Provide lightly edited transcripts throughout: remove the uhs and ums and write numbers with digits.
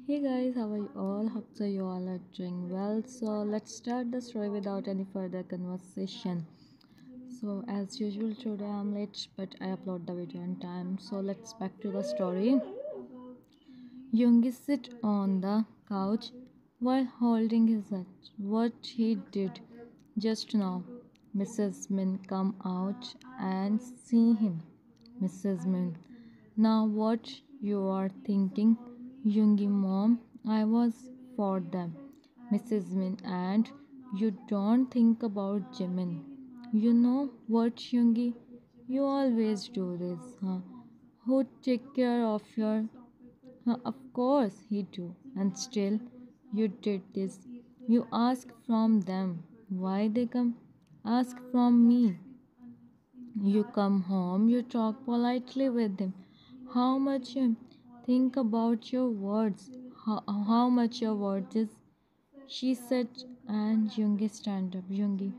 Hey guys, how are you all? Hope so you all are doing well. So let's start the story without any further conversation. So as usual today I'm late but I upload the video on time. So let's back to the story. Yoongi sit on the couch while holding his head. What he did just now. Mrs. Min come out and see him. Mrs. Min. Now what you are thinking, Yoongi mom? I was for them. Mrs. Min and you don't think about Jimin. You know what, Yoongi? You always do this, huh? Who take care of your of course he do. And still you did this. You ask from them. Why they come? Ask from me. You come home, you talk politely with him. How much you think about your words? How much your words is? She said, and Yoongi stand up. Yoongi,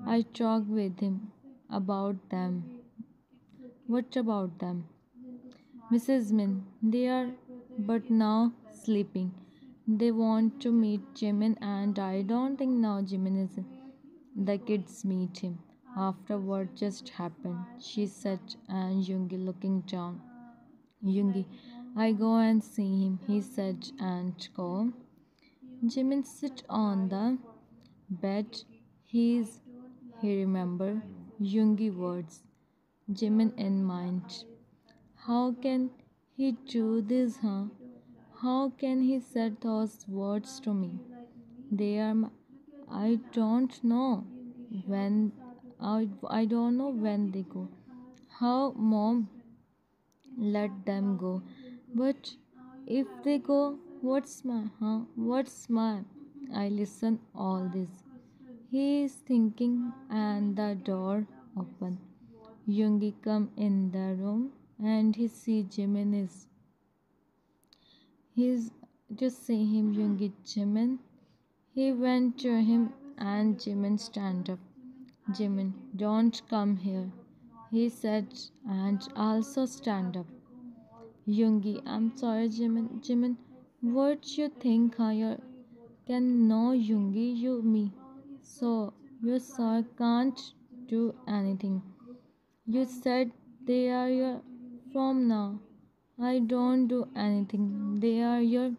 I talk with him about them. What about them? Mrs. Min, they are but now sleeping. They want to meet Jimin, and I don't think now Jimin is. The kids meet him. After what just happened, she said, and Yoongi looking down. Yoongi, I go and see him, he said, and go. Jimin sit on the bed. He's, he remember Yoongi words. Jimin in mind. How can he do this, huh? How can he said those words to me? They are I don't know when I don't know when they go. How mom let them go. But if they go, what's my huh? What's my I listen all this. He is thinking and the door open. Yoongi come in the room and he see Jimin is he's just see him Yoongi Jimin. He went to him and Jimin stand up. Jimin, don't come here, he said, and also stand up. Yoongi, I'm sorry, Jimin. Jimin, what you think I can know Yoongi, you me. So you sir can't do anything. You said they are your from now. I don't do anything. They are your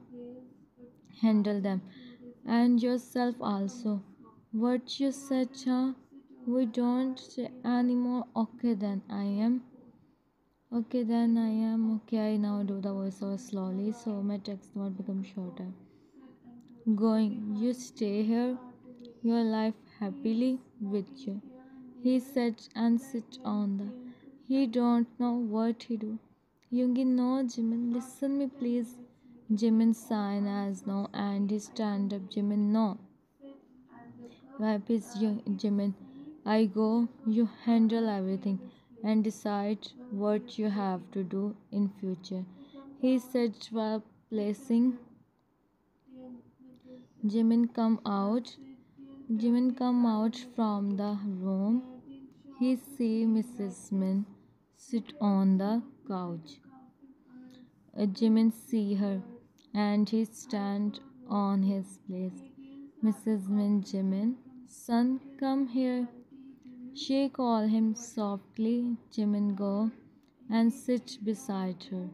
handle them and yourself also. What you said, huh? We don't say anymore. Okay, then I am. Okay, then I am. Okay, I now do the voiceover slowly so my text won't become shorter. Going, you stay here, your life happily with you. He said and sit on the. He don't know what he do. Yoongi, no, Jimin, listen me please. Jimin sign as no and he stand up. Jimin, no. Happy Jimin. I go, you handle everything and decide what you have to do in future. He said while placing Jimin come out. Jimin come out from the room. He see Mrs. Min sit on the couch. Jimin see her and he stand on his place. Mrs. Min, Jimin, son, come here. She call him softly. Jimin go and sit beside her.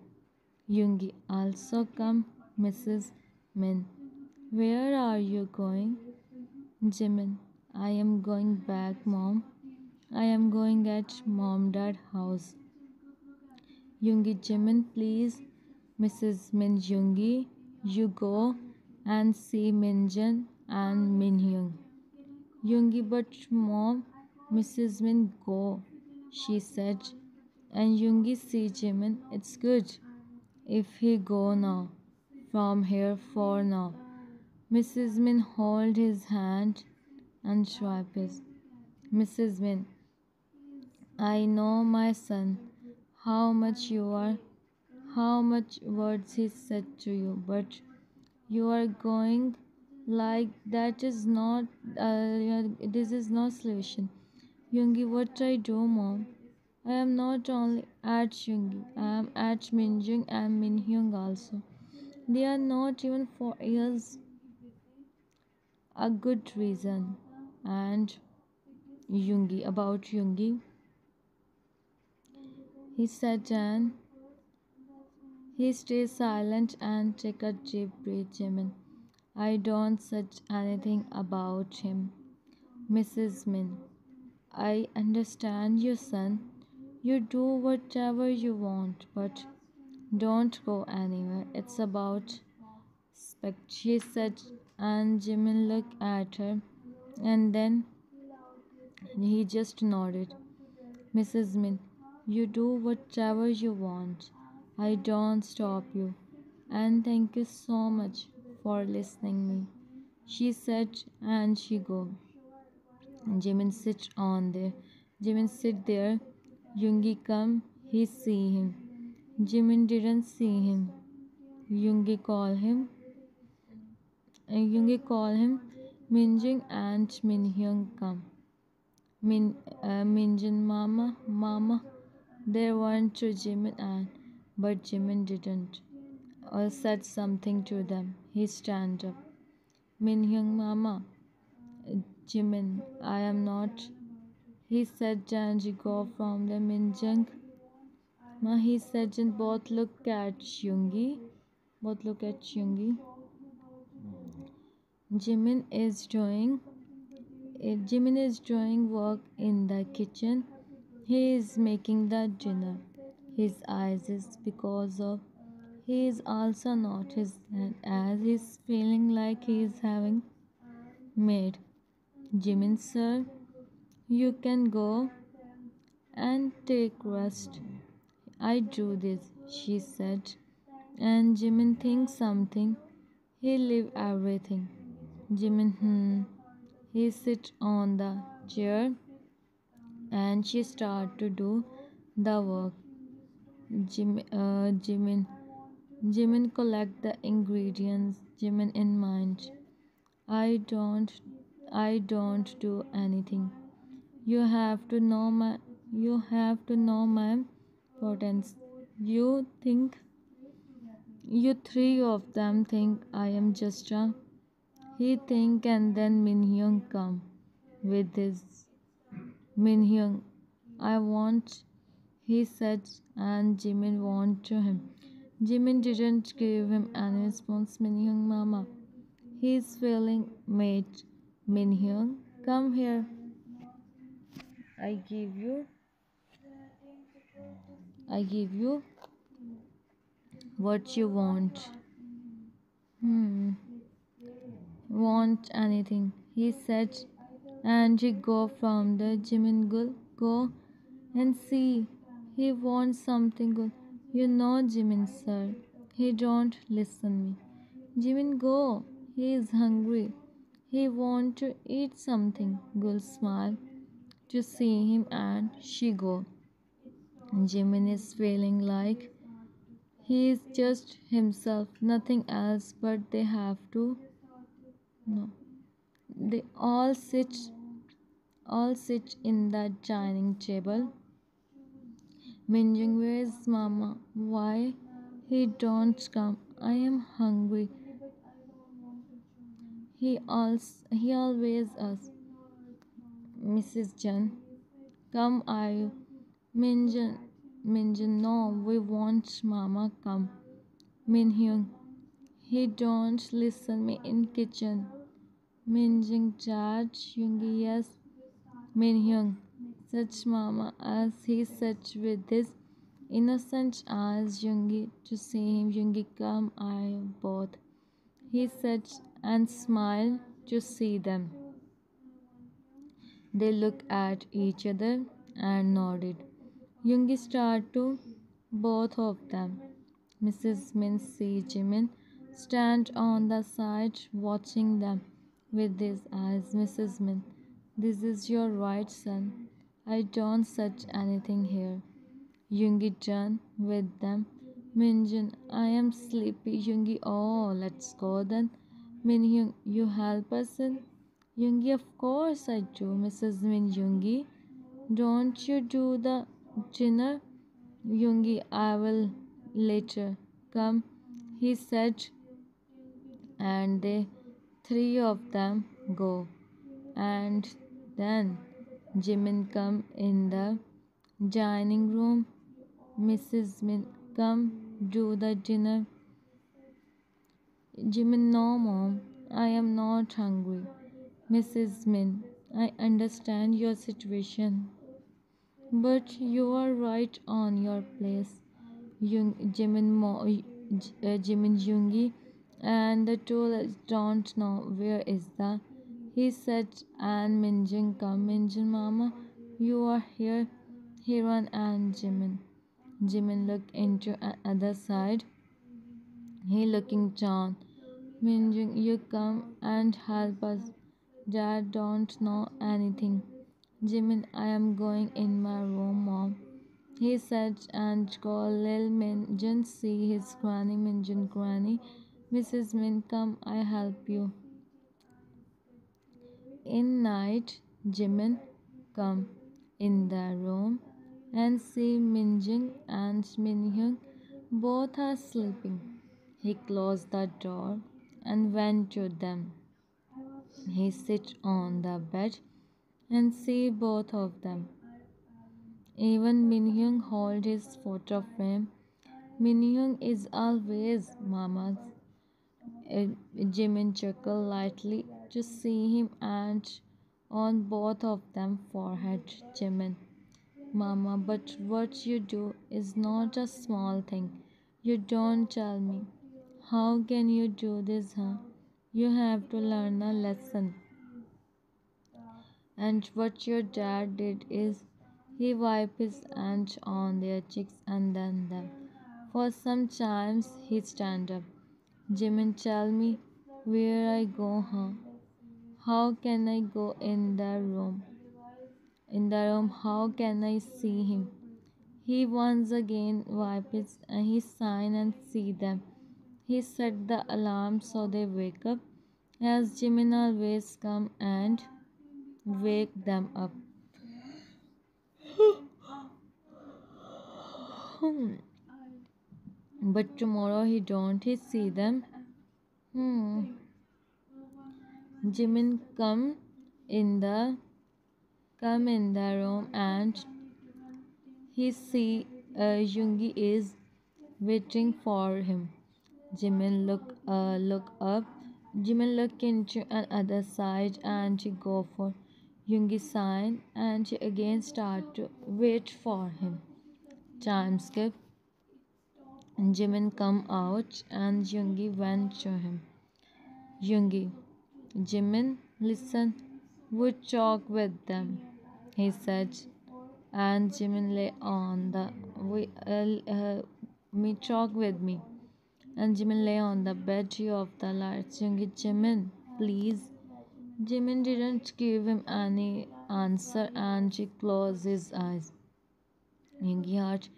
Yoongi also come. Mrs. Min, where are you going? Jimin, I am going back, mom. I am going at mom dad house. Yoongi, Jimin, please. Mrs. Min, Yoongi, you go and see Minjun and Minhyung. Yoongi, but mom, Mrs. Min, go, she said. And Yoongi see Jimin, it's good if he go now, from here for now. Mrs. Min hold his hand and swipe his. Mrs. Min, I know my son, how much you are, how much words he said to you, but you are going like that is not, this is not solution. Yoongi, what I do, mom? I am not only at Yoongi, I am at Minjung and Minhyung also. They are not even 4 years a good reason. And Yoongi, about Yoongi, he sat down, he stayed silent and took a deep breath. Jimin, I don't such anything about him. Mrs. Min, I understand you, son. You do whatever you want, but don't go anywhere. It's about respect, she said, and Jimin looked at her, and then he just nodded. Mrs. Min, you do whatever you want. I don't stop you. And thank you so much for listening me. She said, and she go. Jimin sit on there. Jimin sit there. Yoongi come. He see him. Jimin didn't see him. Yoongi call him. Yoongi call him. Minjin and Minhyung come. Minjin mama, mama. There weren't to Jimin and but Jimin didn't or said something to them. He stand up. Minhyung mama. Jimin, I am not. He said Janji go from the Minjung. Ma he said and both look at Yoongi. Both look at Yoongi. Jimin is doing Jimin is doing work in the kitchen. He is making the dinner. His eyes is because of he is also not his head as he's feeling like he is having made. Jimin sir, you can go and take rest. I do this, she said. And Jimin thinks something. He leave everything. Jimin He sit on the chair and she start to do the work. Jimin collect the ingredients. Jimin in mind. I don't I don't do anything. You have to know my importance. You three of them think I am just a he think and then Minhyung come with this Minhyung. I want he said and Jimin want to him. Jimin didn't give him any response. Minhyung mama. He's feeling mate. Minhyung, come here. I give you what you want. Hmm. Want anything? He said, and he go from the Jimin go and see. He wants something good. You know Jimin sir. He don't listen me. Jimin go. He is hungry. He want to eat something. Gul smile to see him and she go. Jimin is feeling like he is just himself, nothing else, but they have to no. They all sit in that dining table. Minjung, where is Mama? Why he don't come? I am hungry. He always asks. Mrs. Jan, come I Minjun Minjun, no, we want Mama come. Minhyung, he don't listen me in kitchen. Minjung Dad, Yoongi, yes. Minhyung, such Mama as he sat with his innocent eyes. Yoongi to see him. Yoongi, come I both. He sat and smiled to see them. They looked at each other and nodded. Yoongi started to both of them. Mrs. Min see Jimin stand on the side watching them with his eyes. Mrs. Min, this is your right son. I don't such anything here. Yoongi done with them. Minjun, I am sleepy. Yoongi, oh, let's go then. Minhyung, you help us in? Yoongi, of course I do. Mrs. Min, Yoongi, don't you do the dinner? Yoongi, I will later. Come, he said and they three of them go. And then Jimin come in the dining room. Mrs. Min come do the dinner. Jimin, no mom, I am not hungry. Mrs. Min, I understand your situation, but you are right on your place. Jimin Yoongi and the two don't know where is the. He said, and Minjin come, Minjin mama, you are here. Hiran and Jimin. Jimin looked into other side. He looking down. Minjin, you come and help us. Dad don't know anything. Jimin, I am going in my room, mom. He said and called Lil Minjin, see his granny, Minjin granny. Mrs. Min, come, I help you. In night, Jimin come in the room and see Minjin and Minhyun both are sleeping. He closed the door and went to them. He sit on the bed and see both of them. Even Minhyun hold his photo frame. Minhyun is always mama's. Jimin chuckled lightly to see him and on both of them forehead. Jimin, mama, but what you do is not a small thing. You don't tell me. How can you do this, huh? You have to learn a lesson. And what your dad did is he wiped his hands on their cheeks and then them. For some times he stand up. Jimin, tell me where I go, huh? How can I go in the room? In the room, how can I see him? He once again wipes and he sign and see them. He set the alarm so they wake up, as Jimin always come and wake them up. But tomorrow he don't he see them. Jimin come in the room and he see Yoongi is waiting for him. Look up. Jimin look into another side and he go for Yoongi sign and he again start to wait for him. Time skip. Jimin come out and Yoongi went to him. Yoongi, Jimin, listen, we talk with them, he said, and Jimin lay on the me talk with me, and Jimin lay on the bed of the lights. Yoongi, Jimin, please. Jimin didn't give him any answer, and he closed his eyes. Yoongi heart,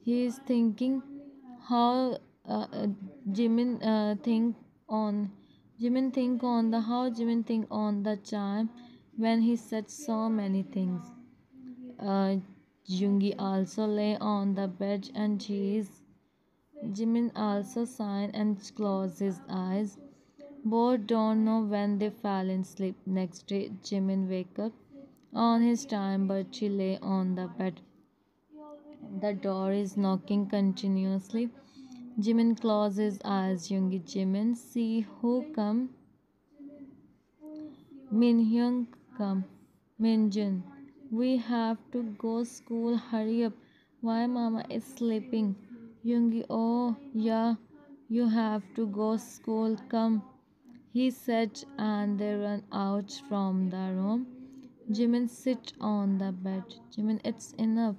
he is thinking how Jimin think on Jimin think on the time when he said so many things. Uh, Yoongi also lay on the bed and Jimin also sighed and closed his eyes. Both don't know when they fell in sleep. Next day, Jimin wake up on his time, but she lay on the bed. The door is knocking continuously. Jimin closes his eyes. Yoongi, Jimin, see who come. Minhyun come. Minjun, we have to go school. Hurry up. Why mama is sleeping? Yoongi, oh yeah, you have to go school. Come, he said, and they ran out from the room. Jimin sit on the bed. Jimin, it's enough.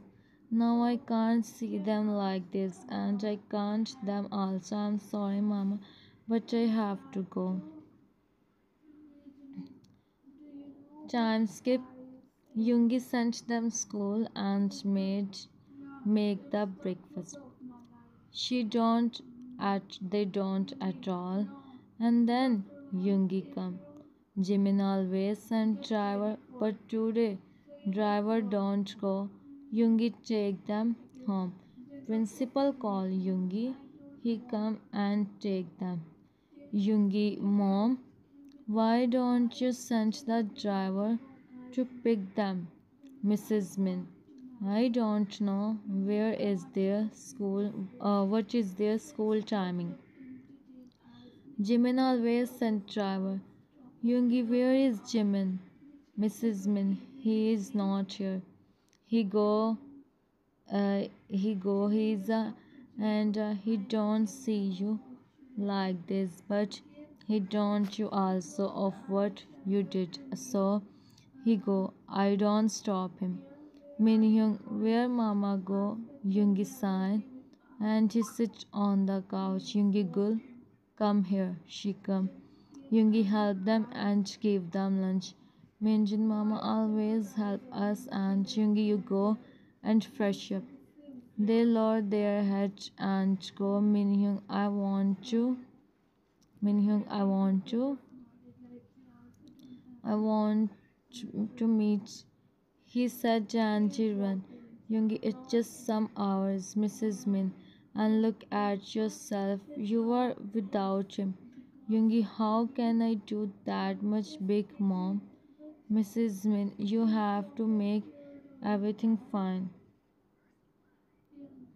Now I can't see them like this, and I can't them also. I'm sorry, mama, but I have to go. Time skip. Yoongi sent them school and make the breakfast. They don't at all. And then Yoongi come. Jimin always send driver, but today driver don't go. Yoongi take them home. Principal call Yoongi. He come and take them. Yoongi, Mom, why don't you send the driver to pick them? Mrs. Min, I don't know. Where is their school? What is their school timing? Jimin always sent driver. Yoongi, where is Jimin? Mrs. Min, he is not here. He go, he's and he don't see you like this, but he don't you also of what you did. So he go, I don't stop him. Min Hyung, where mama go? Yoongi sign, and he sit on the couch. Yoongi Gul, come here. She come. Yoongi help them and give them lunch. Minjin mama always help us, and Yoongi you go and fresh up. They lower their heads and go. Minhyung, I want to. Minhyung, I want to meet. He said Janjiran. Yoongi, it's just some hours, Mrs. Min. And look at yourself. You are without him. Yoongi, how can I do that much, big mom? Mrs. Min, you have to make everything fine.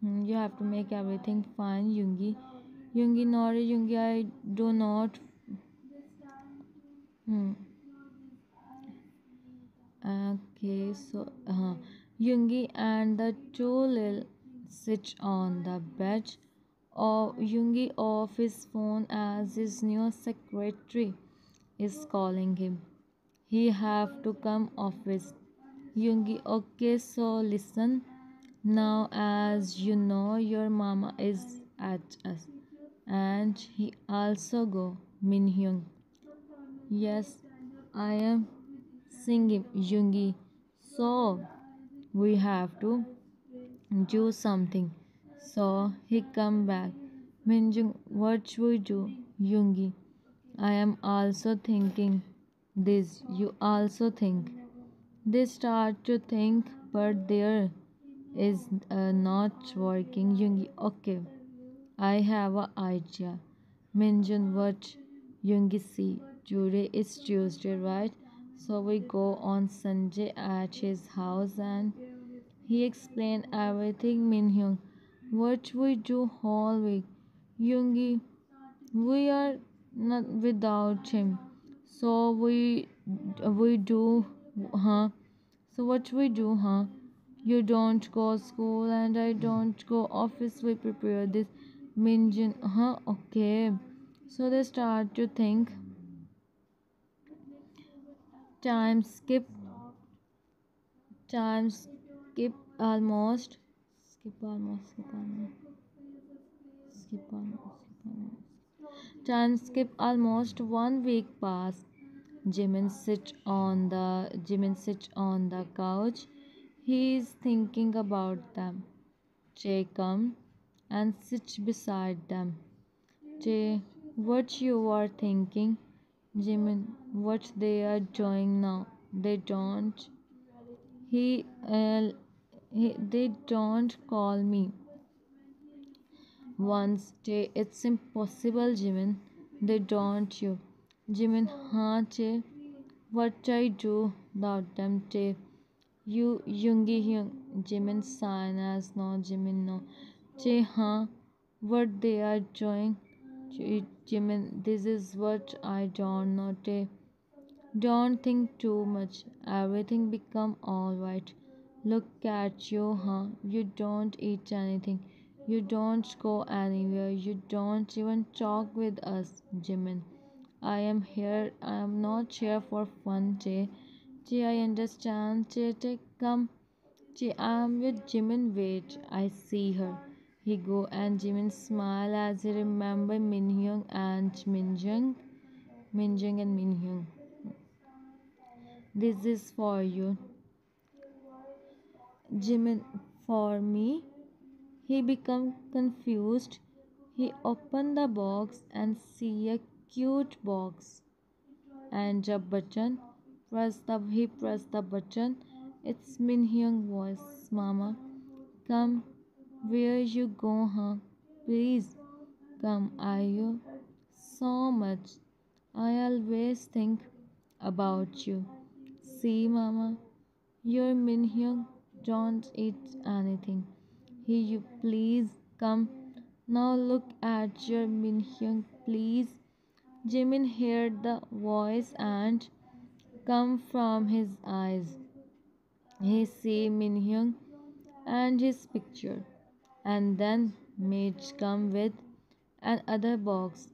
You have to make everything fine, Yoongi. Yoongi, Nori, Yoongi, I do not. Hmm. Okay, so Yoongi and the two little sit on the bed. Or Yoongi off his phone as his new secretary is calling him. He have to come office. Yoongi, okay, so listen. Now, as you know, your mama is at us, and he also go. Min Hyung, yes, I am singing Yoongi. So we have to do something. So he come back. Minjung, what should we do? Yoongi, I am also thinking this. You also think. They start to think, but there is not working. Yoongi, okay, I have an idea. Minjun, what? Yoongi, see, today is Tuesday, right? So we go on Sunday at his house and he explained everything. Minhyung, what we do whole week? Yoongi, we are not without him. So we do, huh? So what we do, huh? You don't go school and I don't go office. We prepare this Minjin, huh? Okay. So they start to think. Time skip. Time skip almost. Skip almost. Skip almost. Skip almost. Skip almost. Time skip almost 1 week pass. Jimin sits on the couch. He is thinking about them. Jay come and sit beside them. Jay, what you are thinking? Jimin, what they are doing now? They don't. He, uh, they don't call me. Once, Jay, it's impossible, Jimin. They don't you. Jimin, huh, Jay? What I do without them, Jay? You, Yoongi Hyung. Jimin sign as no, Jimin no. Jay, huh? What they are doing? Jimin, this is what I don't know, Jay. Don't think too much. Everything become alright. Look at you, huh? You don't eat anything. You don't go anywhere. You don't even talk with us, Jimin. I am here. I am not here for fun, Jay. Jay, I understand. Jay, come. Jay, I am with Jimin. Wait, I see her. He go and Jimin smile as he remember Minhyung and Minjung. Minjung and Minhyung. This is for you. Jimin, for me? He become confused. He opened the box and see a cute box and a button. He pressed the button. It's Minhyung voice. Mama, come. Where you go, huh? Please come. Are you so much. I always think about you. See, Mama, your Minhyung don't eat anything. Here, you please come. Now look at your Minhyung, please. Jimin heard the voice and come from his eyes. He see Minhyung and his picture, and then Mage come with another box.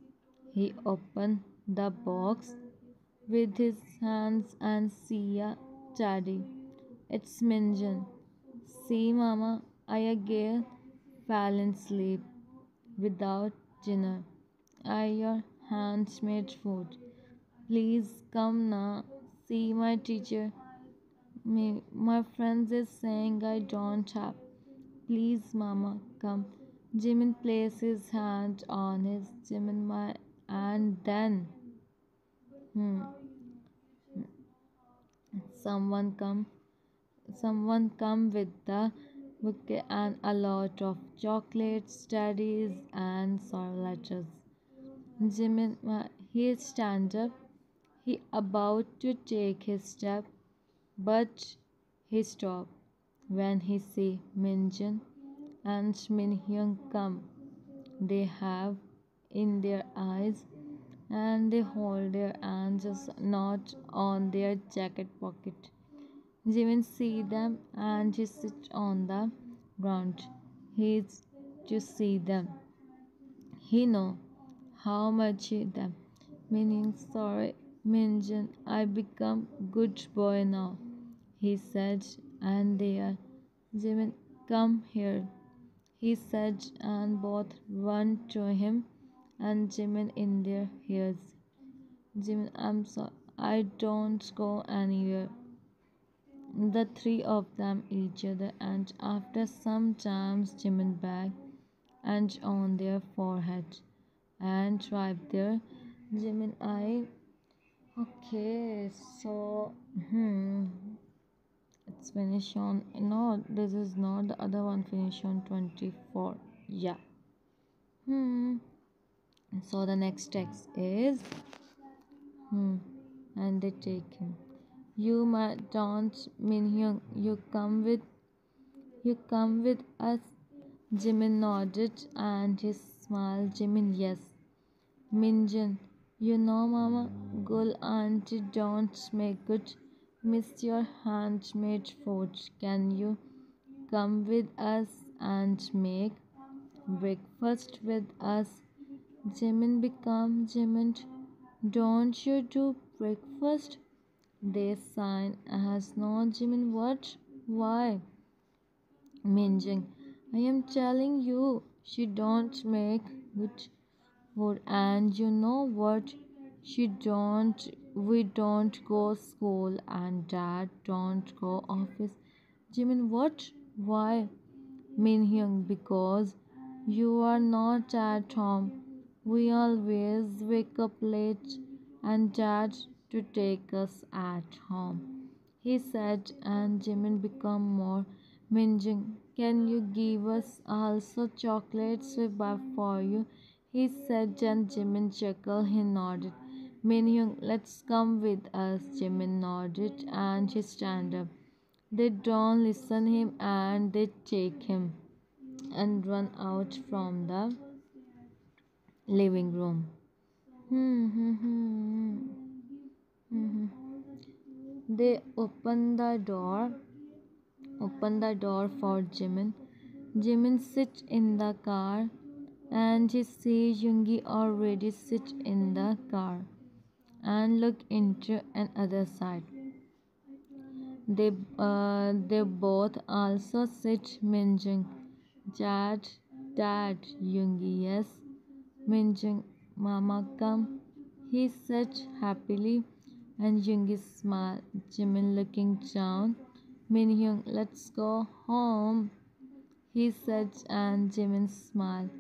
He opened the box with his hands and see a teddy. It's Minjin. See, Mama, I again fell in sleep without dinner. I your hands made food. Please come now. See my teacher. My friends is saying I don't have. Please, Mama, come. Jimin placed his hand on his Jimin my and then hmm, someone come someone come with the bouquet and a lot of chocolates, studies and sour letters. Jimin he stand up. He about to take his step, but he stopped when he see Minjin and Minhyung come. They have in their eyes and they hold their hands not on their jacket pocket. Jimin see them and he sits on the ground. He's to see them. He know how much he them. Meaning sorry, Minjin, I become good boy now. He said, and there, Jimin, come here. He said, and both run to him and Jimin in their ears. Jimin, I'm sorry, I don't go anywhere. The three of them each other, and after some time, Jimin back and on their forehead and wiped their Jimin eye. Okay, so it's finished on no, this is not the other one finished on 24. Yeah. Hmm. So the next text is and they take him. You don't Minhyung, you come with us. Jimin nodded and he smiled. Jimin, yes. Minjin, you know Mama, girl auntie don't make good. Miss your handmade food. Can you come with us and make breakfast with us? Jimin become Jimin. Don't you do breakfast? They sign as no Jimin. What? Why? Minjing, I am telling you, she don't make good food, and you know what? She don't. We don't go school, and Dad don't go office. Jimin, what? Why? Minhyung, because you are not at home. We always wake up late and Dad to take us at home. He said, and Jimin become more Minjung. Can you give us also chocolates we buy for you? He said, and Jimin chuckled. He nodded. Minhyung, let's come with us. Jimin nodded and he stand up. They don't listen him and they take him and run out from the living room. Hmm, hmm, hmm, hmm, hmm. They open the door for Jimin. Jimin sits in the car and he sees Yoongi already sit in the car and look into another side. They both also sit Minjung. Dad, Dad, Yoongi, yes. Minjung, Mama, come. He said happily, and Yoongi smiled. Jimin looking down. Minhyung, let's go home. He said, and Jimin smiled.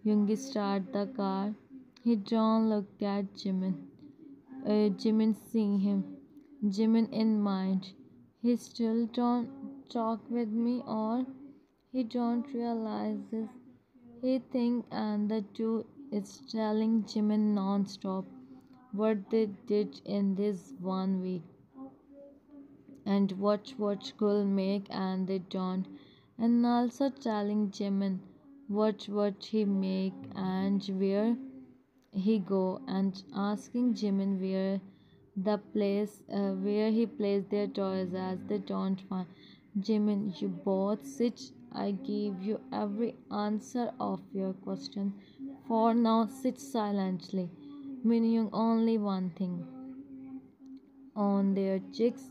Yoongi started the car. He don't look at Jimin. Jimin seeing him. Jimin in mind. He still don't talk with me or he don't realize this. He think and the two is telling Jimin non-stop what they did in this 1 week and what could make and they don't, and also telling Jimin what he make and where he go, and asking Jimin where he placed their toys as they don't find. Jimin, you both sit. I give you every answer of your question. For now, sit silently. Meaning only one thing on their cheeks,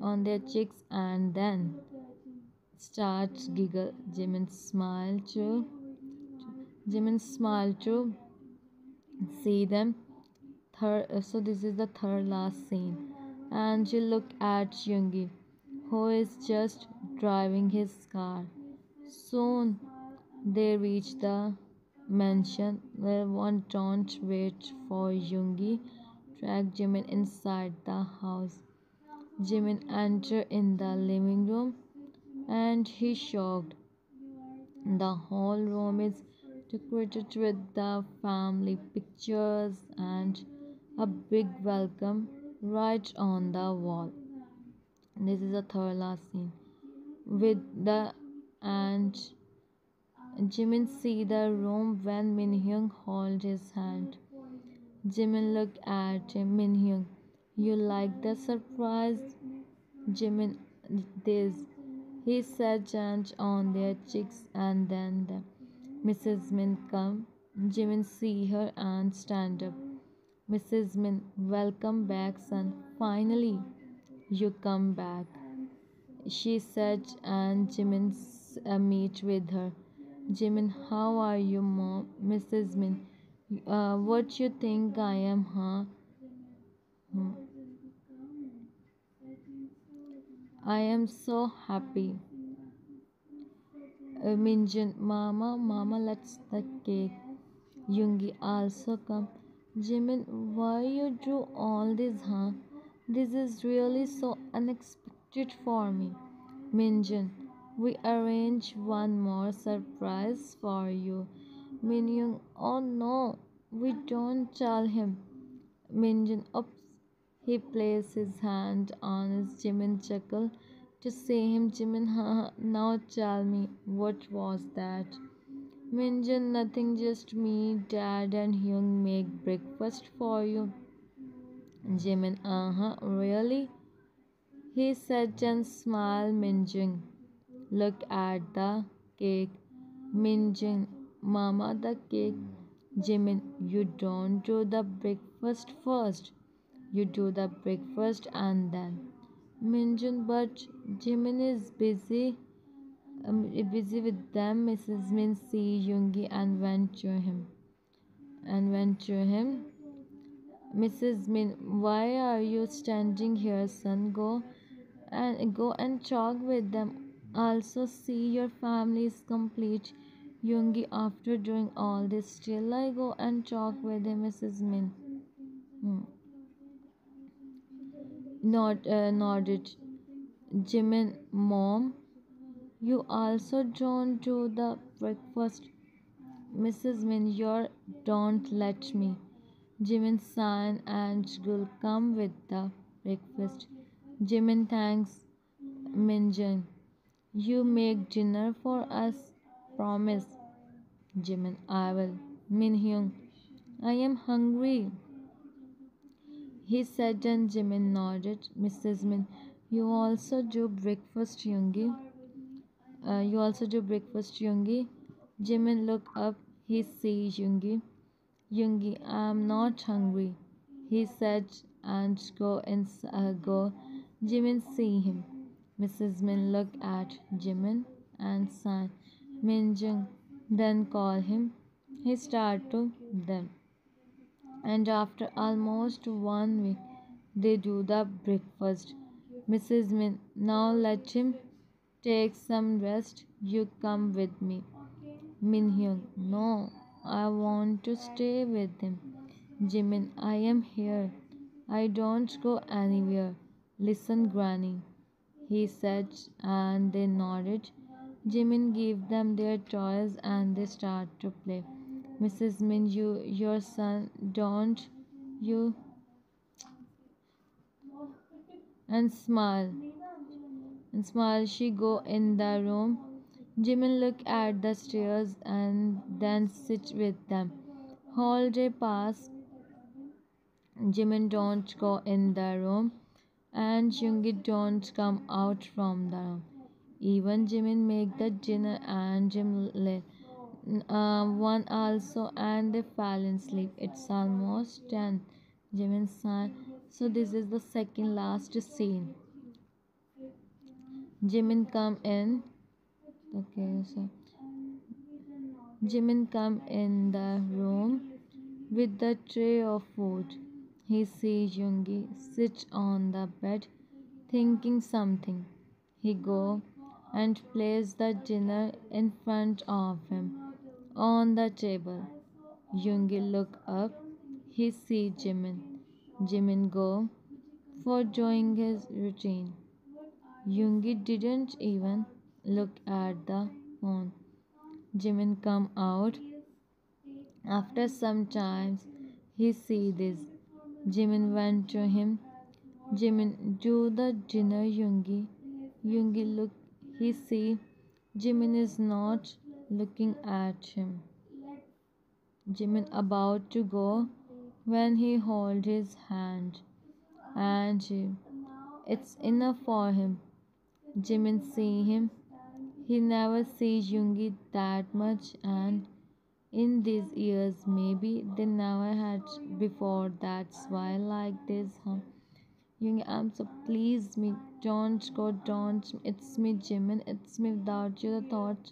and then starts giggle. Jimin smiled to see them. So this is the third last scene, and you look at Yoongi, who is just driving his car. Soon they reach the mansion. Where one don't wait for Yoongi. Drag Jimin inside the house. Jimin enter in the living room, and he's shocked. The whole room is decorated with the family pictures and a big welcome right on the wall. This is the third last scene. With the and Jimin see the room when Minhyung hold his hand. Jimin look at Minhyung. You like the surprise? Jimin this. He said chant on their cheeks, and then the Mrs. Min come. Jimin see her and stand up. Mrs. Min, welcome back, son. Finally, you come back, she said, and Jimin meet with her. Jimin, how are you, mom? Mrs. Min, what you think I am, huh? Hmm. I am so happy. Minjin, mama, let's the cake. Yoongi also come. Jimin, why you do all this, huh? This is really so unexpected for me. Minjin, we arrange one more surprise for you. Minyoung, oh no, we don't tell him. Minjin, oops. He placed his hand on his Jimin chuckle to see him. Jimin, haha, now tell me, what was that? Minjin, nothing, just me, dad, and Hyung make breakfast for you. Jimin, really? He said and smiled. Minjin, look at the cake. Minjin, mama, the cake. Jimin, you don't do the breakfast first. You do the breakfast and then. Minjin, but Jimin is busy with them. Mrs. Min see Yoongi and went to him. Mrs. Min, why are you standing here, son? Go and talk with them. Also see your family is complete. Yoongi, after doing all this, still I go and talk with him, Mrs. Min. Hmm. Nodded. Jimin, mom, you also don't do the breakfast. Mrs. Min, you don't let me. Jimin San and will come with the breakfast. Jimin thanks Minjin. You make dinner for us. Promise. Jimin, I will. Minhyung, I am hungry, he said, and Jimin nodded. Mrs. Min, you also do breakfast, Yoongi? You also do breakfast, Yoongi? Jimin looked up. He sees Yoongi. Yoongi, I'm not hungry, he said, and go. Jimin see him. Mrs. Min looked at Jimin and sighed. Minjung, then call him. He started to them. And after almost 1 week, they do the breakfast. Mrs. Min, now let him take some rest. You come with me. Minhyung, no, I want to stay with him. Jimin, I am here. I don't go anywhere. Listen, Granny, he said, and they nodded. Jimin gave them their toys and they start to play. Mrs. Min, your son, don't you? And smile. And smile. She go in the room. Jimin look at the stairs and then sit with them. Whole day pass. Jimin don't go in the room, and Yoongi don't come out from the room. Even Jimin make the dinner and Jim one also, and they fell in sleep. It's almost 10. Jimin sighed. So this is the second last scene. Jimin come in. Okay, so Jimin come in the room with the tray of food. He sees Yoongi sit on the bed thinking something. He go and place the dinner in front of him on the table. Yoongi look up. He see Jimin. Jimin go for doing his routine. Yoongi didn't even look at the phone. Jimin come out. After some time, he see this. Jimin went to him. Jimin, do the dinner, Yoongi. Yoongi look. He see Jimin is not looking at him. Jimin about to go when he hold his hand, and it's enough for him. Jimin see him. He never sees Yoongi that much, and in these years maybe they never had before. That's why like this, huh? Yoongi, I'm so please me. Don't go, don't. It's me, Jimin. It's me without you. The thought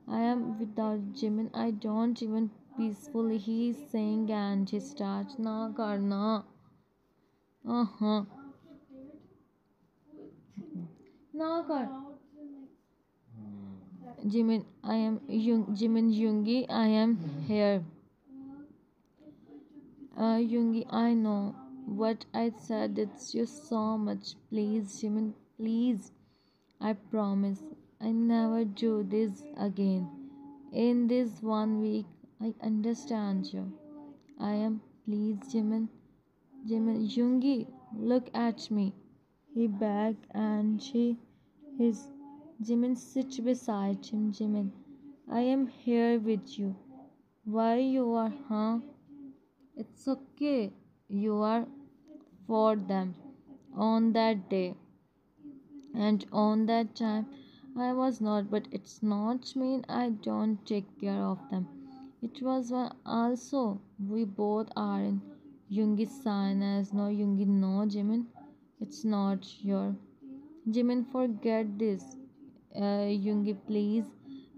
I am without Jimin. I don't even peacefully. He's saying and he starts na karna. Uh-huh. Na kar. Jimin, I am Jimin Yoongi. I am here. Yoongi, I know what I said. It's you so much. Please, Jimin, please. I promise I never do this again. In this 1 week, I understand you. I am please, Jimin. Jimin, Yoongi, look at me. He begged and his Jimin sit beside him. Jimin, I am here with you. Why you are, huh? It's okay. You are for them on that day. And on that time, I was not, but it's not mean I don't take care of them. It was one also. We both are in Yoongi's sign as no Yoongi, no Jimin. It's not your Jimin. Forget this, Yoongi, please.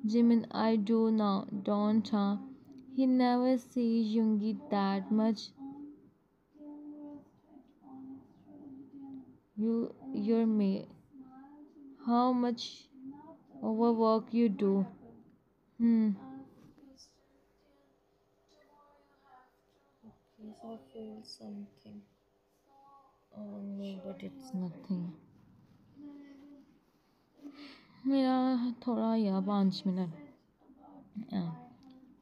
Jimin, I do now. Don't, huh? He never sees Yoongi that much. You're me. How much overwork you do. Hmm. Okay, so I feel something. Oh no, but it's nothing. मेरा थोड़ा या 5 minute. Yeah.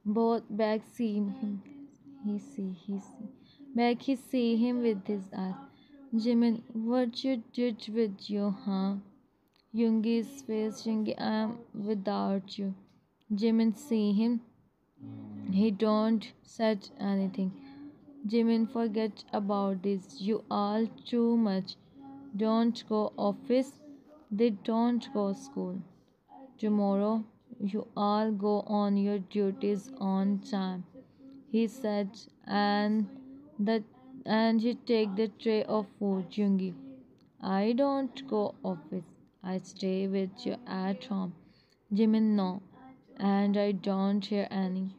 Both back see him. He see. Back he see him with his eyes. Jimin, what you did with you, huh? Yoongi's face. Yoongi, I am without you. Jimin see him. He don't said anything. Jimin, forget about this. You all too much. Don't go office. They don't go school. Tomorrow you all go on your duties on time. He said, that and he take the tray of food. Yoongi, I don't go office. I stay with you at home. Jimin, no, and I don't hear any.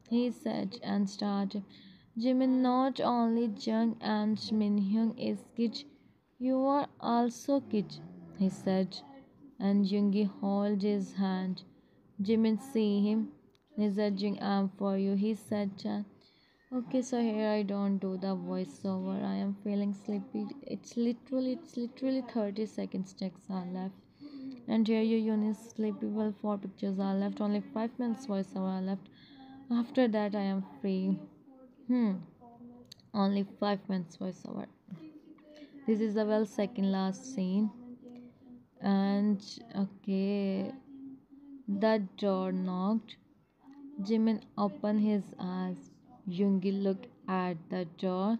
He said and started. Jimin, not only Jung and Minhyung is kid, you are also kid, he said, and Yoongi held his hand. Jimin see him. Messaging am for you, he said. Okay, so here I don't do the voiceover. I am feeling sleepy. It's literally 30 seconds text are left. And here you Eunice sleepy. Well, 4 pictures are left. Only 5 minutes voiceover are left. After that, I am free. Hmm. Only 5 minutes voiceover. This is the well second last scene. And okay, the door knocked. Jimin opened his eyes. Yoongi looked at the door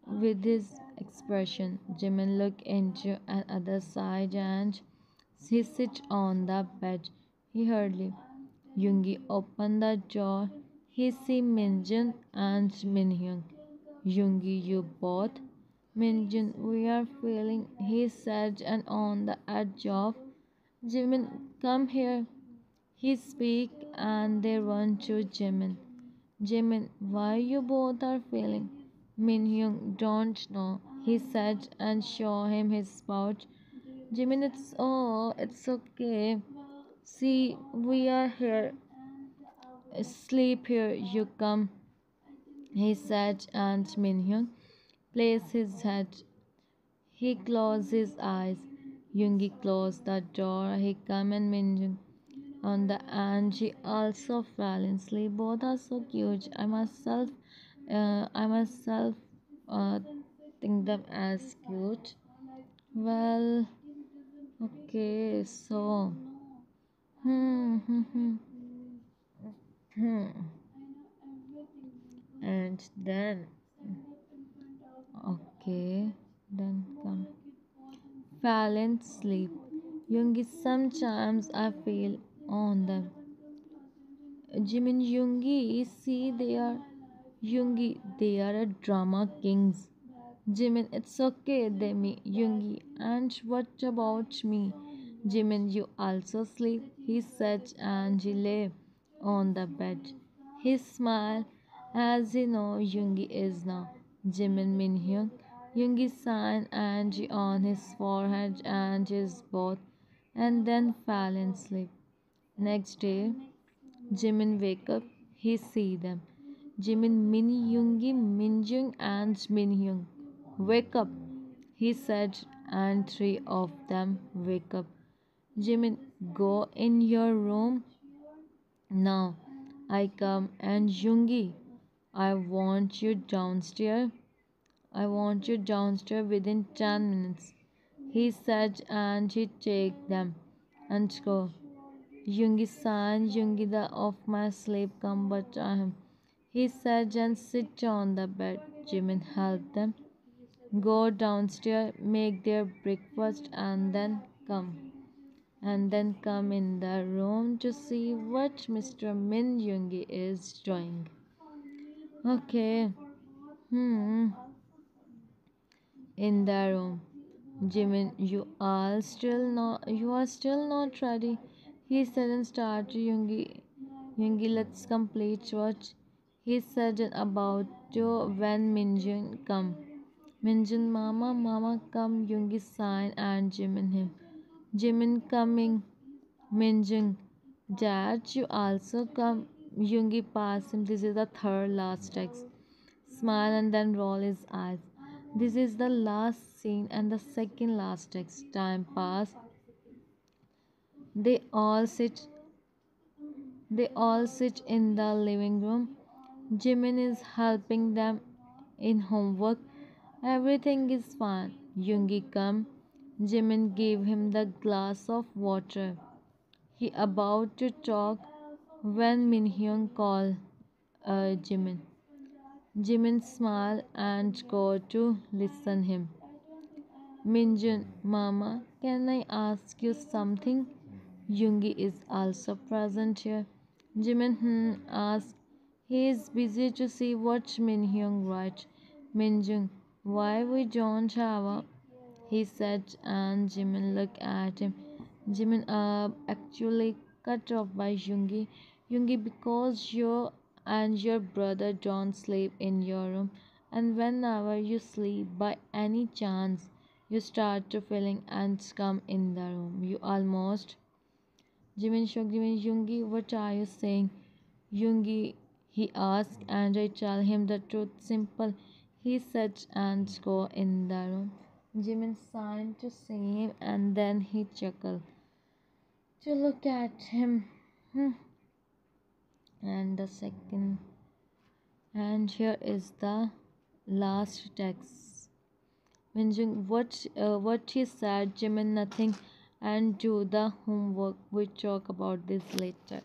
with his expression. Jimin looked into another side and he sit on the bed. He hurriedly. Yoongi opened the door. He see Minjun and Minhyun. Yoongi, you both. Minjun, we are feeling, he said, and on the edge of. Jimin, come here. He speak and they run to Jimin. Jimin, why you both are feeling? Minhyun don't know, he said and show him his pouch. Jimin, it's okay. See, we are here. Sleep here, you come, he said, and Minhyun placed his head. He closed his eyes. Yoongi closed the door. He came and Minhyun on the end. She also fell in sleep. Both are so cute. I myself uh, think them as cute. Well, okay, so hmm, hmm. And then okay, then come fell sleep. Yoongi, sometimes I feel on them. Jimin, Yoongi, see they are Yoongi, they are a drama kings. Jimin, it's okay, Demi, Yoongi, and what about me? Jimin, you also sleep, he said, and he lay on the bed. He smiled as he know Yoongi is now. Jimin Minhyun, Yoongi signed Angie on his forehead and his both, and then fell in sleep. Next day, Jimin wake up, he see them. Jimin, Min Yoongi, Minjung and Minhyung. Wake up, he said, and three of them wake up. Jimin, go in your room now. I come and Yoongi, I want you downstairs. I want you downstairs within 10 minutes. He said and he take them and go. Yoongi san, Yoongi the of my sleep come but I am. He said and sit on the bed. Jimin helped them. Go downstairs, make their breakfast and then come. And then come in the room to see what Mr. Min Yoongi is doing. Okay. Hmm. In the room. Jimin, you are still not ready. He said and started Yoongi, let's complete what he said about to when Minjun come. Minjun, mama come, Yoongi sign and Jimin him. Jimin coming. Minjun, dad, you also come. Yoongi pass him. This is the third last text. Smile and then roll his eyes. This is the last scene and the second last text. Time pass. They all sit they all sit in the living room. Jimin is helping them in homework. Everything is fine. Yoongi come. Jimin gave him the glass of water. He about to talk when Minhyun called Jimin. Jimin smiled and go to listen him. Minjun, Mama, can I ask you something? Yoongi is also present here. Jimin asked. He is busy to see what Minhyung writes. Minjun, why we don't have a he said, and Jimin looked at him. Jimin actually cut off by Yoongi. Yoongi, because you and your brother don't sleep in your room, and whenever you sleep by any chance, you start to feeling and come in the room. You almost. Jimin shocked Jimin. Yoongi, what are you saying? Yoongi, he asked, and I tell him the truth. Simple. He said and go in the room. Jimin signed to see him and then he chuckled to look at him. Hmm. And the second, and here is the last text. Minjung, what she said, Jimin, nothing, and do the homework. We talk about this later.